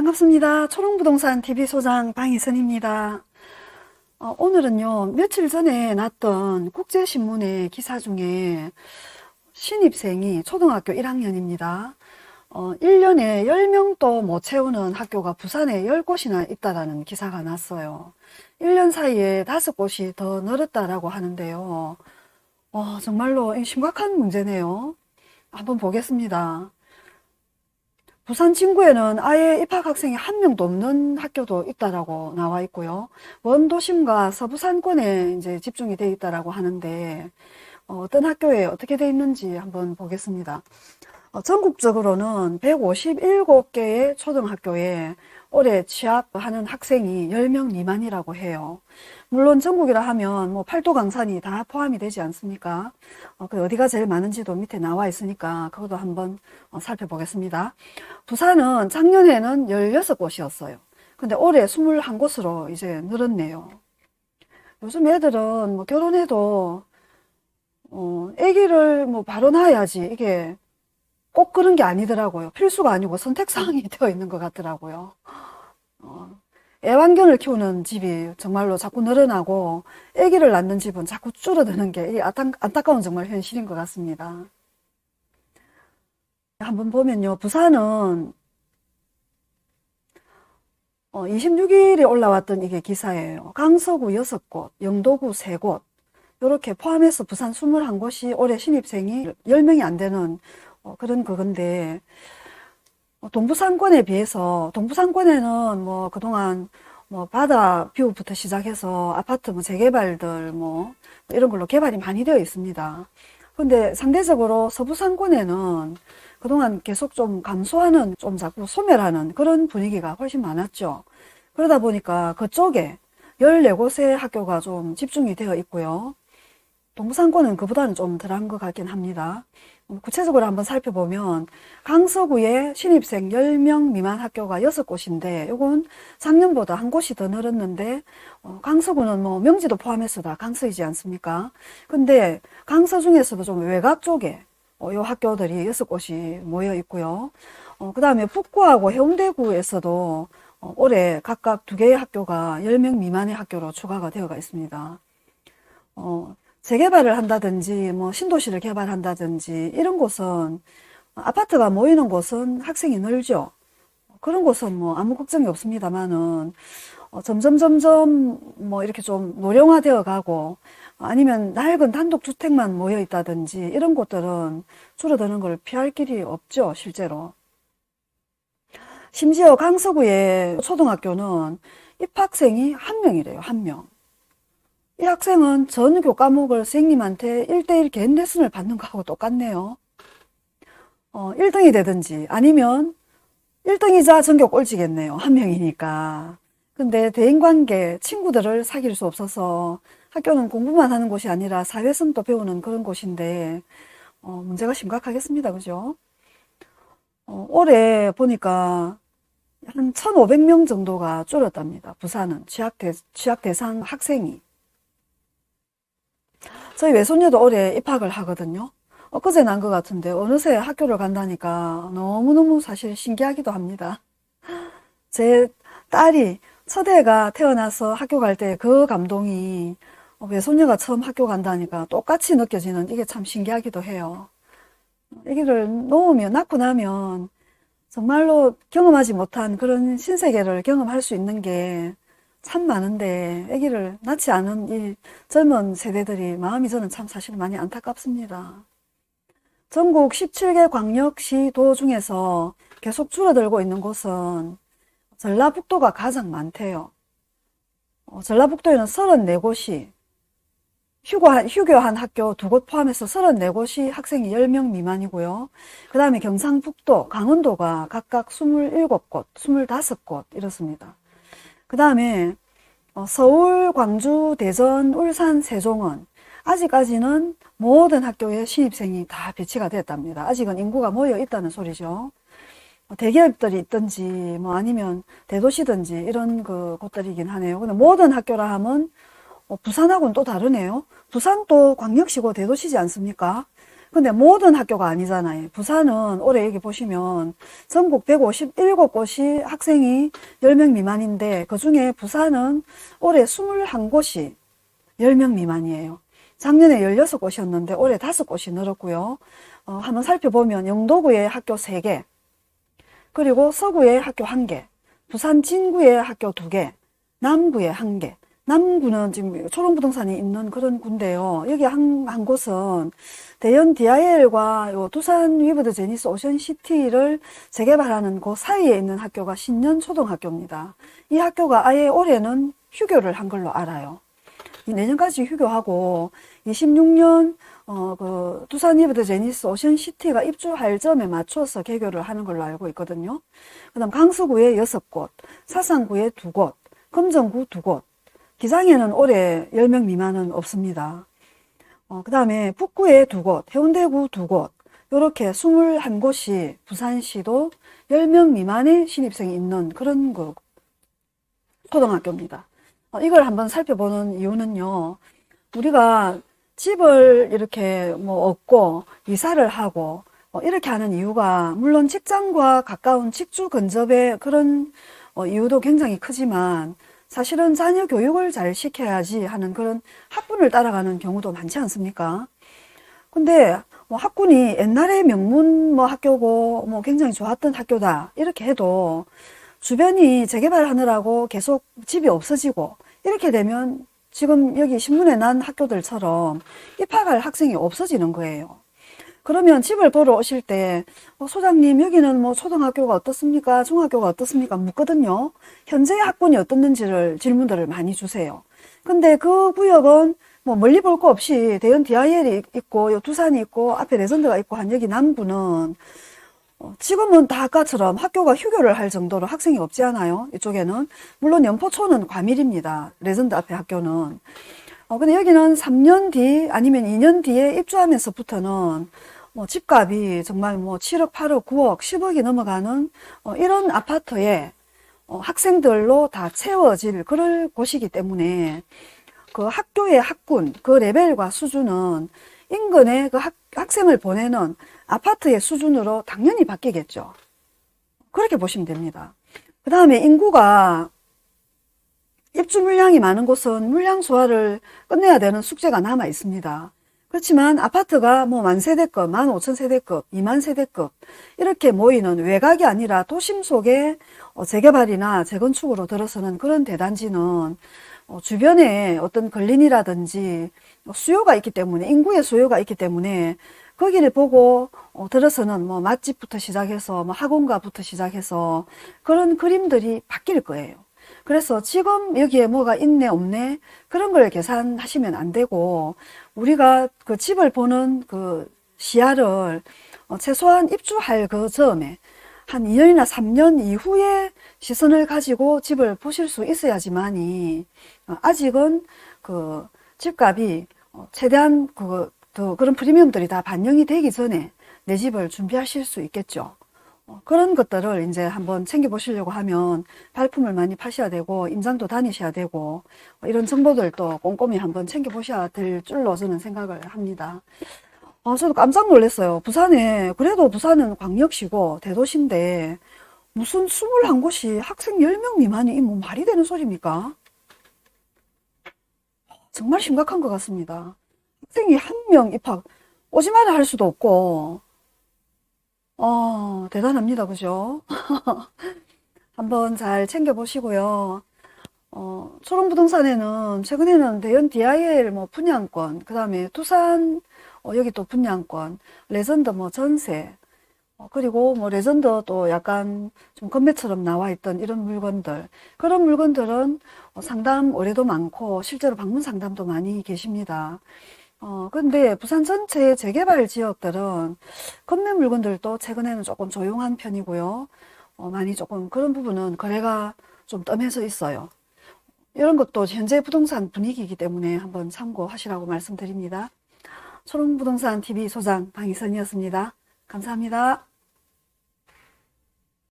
반갑습니다. 초롱부동산 TV소장 방희선입니다. 오늘은요, 며칠 전에 났던 국제신문의 기사 중에 신입생이 초등학교 1학년입니다. 1년에 10명도 못 채우는 학교가 부산에 10곳이나 있다라는 기사가 났어요. 1년 사이에 5곳이 더 늘었다라고 하는데요. 정말로 심각한 문제네요. 한번 보겠습니다. 부산 진구에는 아예 입학학생이 1명도 없는 학교도 있다라고 나와 있고요. 원도심과 서부산권에 이제 집중이 되어 있다라고 하는데, 어떤 학교에 어떻게 되어 있는지 한번 보겠습니다. 전국적으로는 157개의 초등학교에 올해 취업하는 학생이 10명 미만이라고 해요. 물론 전국이라 하면 뭐 팔도 강산이 다 포함이 되지 않습니까? 어디가 제일 많은지도 밑에 나와 있으니까 그것도 한번 살펴보겠습니다. 부산은 작년에는 16곳이었어요. 근데 올해 21곳으로 이제 늘었네요. 요즘 애들은 뭐 결혼해도 아기를 뭐 바로 낳아야지 이게 꼭 그런 게 아니더라고요. 필수가 아니고 선택사항이 되어 있는 것 같더라고요. 애완견을 키우는 집이 정말로 자꾸 늘어나고 아기를 낳는 집은 자꾸 줄어드는 게 안타까운 정말 현실인 것 같습니다. 한번 보면요. 부산은 26일에 올라왔던 이게 기사예요. 강서구 6곳, 영도구 3곳 이렇게 포함해서 부산 21곳이 올해 신입생이 10명이 안 되는 그런 그건데, 동부상권에 비해서 동부상권에는 뭐 그동안 뭐 바다 뷰부터 시작해서 아파트 뭐 재개발들 뭐 이런 걸로 개발이 많이 되어 있습니다. 근데 상대적으로 서부상권에는 그동안 계속 좀 감소하는, 좀 자꾸 소멸하는 그런 분위기가 훨씬 많았죠. 그러다 보니까 그쪽에 14곳의 학교가 좀 집중이 되어 있고요. 동부상권은 그보다는 좀 덜한 것 같긴 합니다. 구체적으로 한번 살펴보면 강서구에 신입생 10명 미만 학교가 6곳인데 이건 작년보다 한 곳이 더 늘었는데 강서구는 뭐 명지도 포함해서 다 강서이지 않습니까? 근데 강서 중에서도 좀 외곽 쪽에 이 학교들이 6곳이 모여 있고요. 그 다음에 북구하고 해운대구에서도 올해 각각 2개의 학교가 10명 미만의 학교로 추가가 되어가 있습니다. 재개발을 한다든지 뭐 신도시를 개발한다든지 이런 곳은 아파트가 모이는 곳은 학생이 늘죠. 그런 곳은 뭐 아무 걱정이 없습니다만은 점점 뭐 이렇게 좀 노령화되어 가고 아니면 낡은 단독주택만 모여 있다든지 이런 곳들은 줄어드는 걸 피할 길이 없죠, 실제로. 심지어 강서구의 초등학교는 입학생이 1명이래요, 1명. 이 학생은 전교 과목을 선생님한테 1대1 개인 레슨을 받는 거하고 똑같네요. 1등이 되든지 아니면 1등이자 전교 꼴찌겠네요. 1명이니까. 근데 대인관계, 친구들을 사귈 수 없어서 학교는 공부만 하는 곳이 아니라 사회성도 배우는 그런 곳인데 문제가 심각하겠습니다. 그죠? 올해 보니까 한 1,500명 정도가 줄었답니다. 부산은 취약 대상 학생이. 저희 외손녀도 올해 입학을 하거든요. 엊그제 난 것 같은데 어느새 학교를 간다니까 너무너무 사실 신기하기도 합니다. 제 딸이 첫애가 태어나서 학교 갈 때 그 감동이 외손녀가 처음 학교 간다니까 똑같이 느껴지는 이게 참 신기하기도 해요. 아기를 낳고 나면 정말로 경험하지 못한 그런 신세계를 경험할 수 있는 게 참 많은데 아기를 낳지 않은 이 젊은 세대들이 마음이 저는 참 사실 많이 안타깝습니다. 전국 17개 광역시도 중에서 계속 줄어들고 있는 곳은 전라북도가 가장 많대요. 전라북도에는 34곳이 휴교한 학교 2곳 포함해서 34곳이 학생이 10명 미만이고요. 그 다음에 경상북도, 강원도가 각각 27곳, 25곳 이렇습니다. 그 다음에 서울, 광주, 대전, 울산, 세종은 아직까지는 모든 학교에 신입생이 다 배치가 됐답니다. 아직은 인구가 모여 있다는 소리죠. 대기업들이 있든지 뭐 아니면 대도시든지 이런 곳들이긴 하네요. 근데 모든 학교라 하면 부산하고는 또 다르네요. 부산도 광역시고 대도시지 않습니까? 근데 모든 학교가 아니잖아요. 부산은 올해 여기 보시면 전국 157곳이 학생이 10명 미만인데 그중에 부산은 올해 21곳이 10명 미만이에요. 작년에 16곳이었는데 올해 5곳이 늘었고요. 한번 살펴보면 영도구에 학교 3개, 그리고 서구에 학교 1개, 부산 진구에 학교 2개, 남구에 1개. 남구는 지금 초롱부동산이 있는 그런 군데요. 여기 한 곳은 대연 DIL과 요 두산 위브드 제니스 오션시티를 재개발하는 그 사이에 있는 학교가 신년초등학교입니다. 이 학교가 아예 올해는 휴교를 한 걸로 알아요. 내년까지 휴교하고 26년 그 두산 위브드 제니스 오션시티가 입주할 점에 맞춰서 개교를 하는 걸로 알고 있거든요. 그다음 강서구에 6곳, 사상구에 2곳, 금정구 2곳, 기장에는 올해 10명 미만은 없습니다. 그 다음에 북구에 2곳, 해운대구 2곳, 이렇게 21곳이 부산시도 10명 미만의 신입생이 있는 그런 그 초등학교입니다. 이걸 한번 살펴보는 이유는요, 우리가 집을 이렇게 뭐 얻고 이사를 하고 이렇게 하는 이유가 물론 직장과 가까운 직주 근접의 그런 이유도 굉장히 크지만 사실은 자녀 교육을 잘 시켜야지 하는 그런 학군을 따라가는 경우도 많지 않습니까? 근데 뭐 학군이 옛날에 명문 뭐 학교고 뭐 굉장히 좋았던 학교다 이렇게 해도 주변이 재개발하느라고 계속 집이 없어지고 이렇게 되면 지금 여기 신문에 난 학교들처럼 입학할 학생이 없어지는 거예요. 그러면 집을 보러 오실 때 소장님 여기는 뭐 초등학교가 어떻습니까? 중학교가 어떻습니까? 묻거든요. 현재 학군이 어떻는지를 질문들을 많이 주세요. 근데 그 구역은 뭐 멀리 볼 거 없이 대연 DIL이 있고 두산이 있고 앞에 레전드가 있고 한 여기 남구는 지금은 다 아까처럼 학교가 휴교를 할 정도로 학생이 없지 않아요? 이쪽에는. 물론 연포초는 과밀입니다. 레전드 앞에 학교는. 근데 여기는 3년 뒤 아니면 2년 뒤에 입주하면서부터는 뭐 집값이 정말 뭐 7억, 8억, 9억, 10억이 넘어가는 이런 아파트에 학생들로 다 채워질 그럴 곳이기 때문에 그 학교의 학군, 그 레벨과 수준은 인근에 그 학생을 보내는 아파트의 수준으로 당연히 바뀌겠죠. 그렇게 보시면 됩니다. 그 다음에 인구가 입주 물량이 많은 곳은 물량 소화를 끝내야 되는 숙제가 남아 있습니다. 그렇지만 아파트가 뭐 10,000세대급, 15,000세대급, 20,000세대급 이렇게 모이는 외곽이 아니라 도심 속에 재개발이나 재건축으로 들어서는 그런 대단지는 주변에 어떤 근린이라든지 수요가 있기 때문에 인구의 수요가 있기 때문에 거기를 보고 들어서는 뭐 맛집부터 시작해서 뭐 학원가부터 시작해서 그런 그림들이 바뀔 거예요. 그래서 지금 여기에 뭐가 있네 없네 그런 걸 계산하시면 안 되고 우리가 그 집을 보는 그 시야를 최소한 입주할 그 즈음에 한 2년이나 3년 이후에 시선을 가지고 집을 보실 수 있어야지만이 아직은 그 집값이 최대한 그런 프리미엄들이 다 반영이 되기 전에 내 집을 준비하실 수 있겠죠. 그런 것들을 이제 한번 챙겨보시려고 하면 발품을 많이 파셔야 되고 임장도 다니셔야 되고 이런 정보들도 꼼꼼히 한번 챙겨보셔야 될 줄로 저는 생각을 합니다. 저도 깜짝 놀랐어요. 부산에 그래도 부산은 광역시고 대도시인데 무슨 21곳이 학생 10명 미만이 뭐 말이 되는 소리입니까? 정말 심각한 것 같습니다. 학생이 1명 입학 오지 마라 할 수도 없고 대단합니다. 그죠? 한번 잘 챙겨보시고요. 초롱부동산에는 최근에는 대연 DIL 뭐 분양권, 그 다음에 두산 여기 또 분양권, 레전드 뭐 전세, 그리고 뭐 레전드 또 약간 좀 건매처럼 나와 있던 이런 물건들, 그런 물건들은 상담 의뢰도 많고 실제로 방문 상담도 많이 계십니다. 근데 부산 전체의 재개발 지역들은 건매 물건들도 최근에는 조금 조용한 편이고요. 많이 조금 그런 부분은 거래가 좀 뜸해져 있어요. 이런 것도 현재 부동산 분위기이기 때문에 한번 참고하시라고 말씀드립니다. 초롱부동산 TV 소장 방희선이었습니다. 감사합니다.